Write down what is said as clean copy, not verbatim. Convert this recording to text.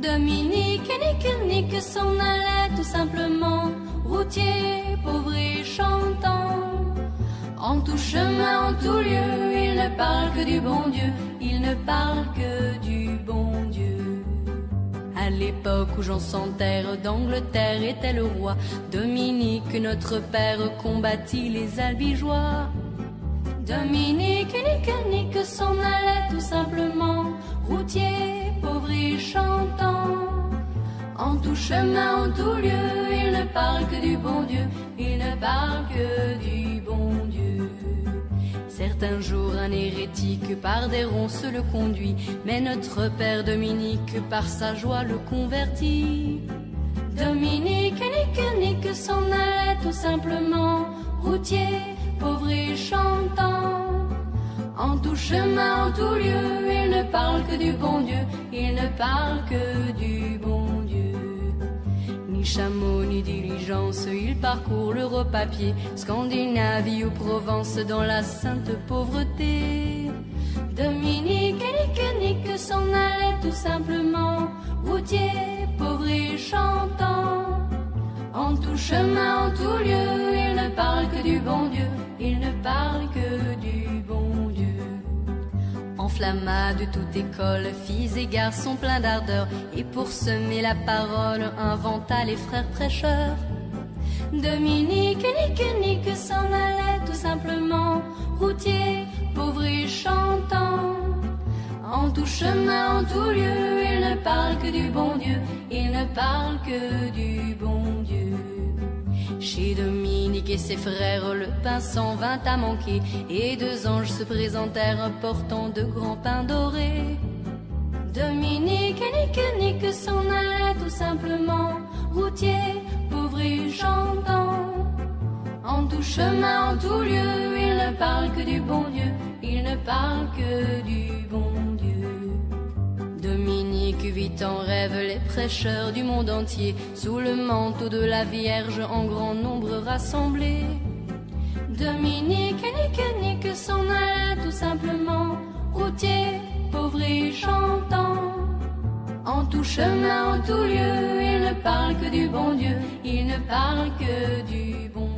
Dominique nique s'en allait tout simplement, routier, pauvre et chantant. En tout chemin, en tout lieu, il ne parle que du bon Dieu, il ne parle que du bon Dieu. À l'époque où Jean sans terre d'Angleterre était le roi, Dominique, notre père, combattit les albigeois. Dominique nique s'en allait tout simplement, routier, pauvre et chantant. En tout chemin, en tout lieu, il ne parle que du bon Dieu, il ne parle que du bon Dieu. Certains jours, un hérétique par des ronces le conduit, mais notre père Dominique par sa joie le convertit. Dominique nique s'en allait tout simplement, routier, pauvre et chantant. En tout chemin, en tout lieu, il ne parle que du bon Dieu, il ne parle que du bon Dieu. Ni chameau, ni diligence, il parcourt l'Europe à pied, Scandinavie ou Provence dans la sainte pauvreté. Dominique nique s'en allait tout simplement, routier, pauvre et chantant. En tout chemin, en tout lieu, il ne parle que du bon Dieu, il ne parle que du bon Dieu. Enflamma de toute école, filles et garçons pleins d'ardeur, et pour semer la parole, inventa les frères prêcheurs. Dominique nique s'en allait tout simplement, routier, pauvre et chantant. En tout chemin, en tout lieu, il ne parle que du bon Dieu, il ne parle que du bon Dieu. Chez Dominique et ses frères, le pain s'en vint à manquer, et deux anges se présentèrent portant de grands pains dorés. Dominique nique s'en allait tout simplement, routier, pauvre et chantant. En tout chemin, en tout lieu, il ne parle que du bon Dieu, il ne parle que du bon Dieu. Dominique vit en rêve les prêcheurs du monde entier, sous le manteau de la Vierge en grand nombre rassemblés. Dominique nique s'en allait tout simplement, routier, pauvre et chantant. En tout chemin, en tout lieu, il ne parle que du bon Dieu, il ne parle que du bon Dieu.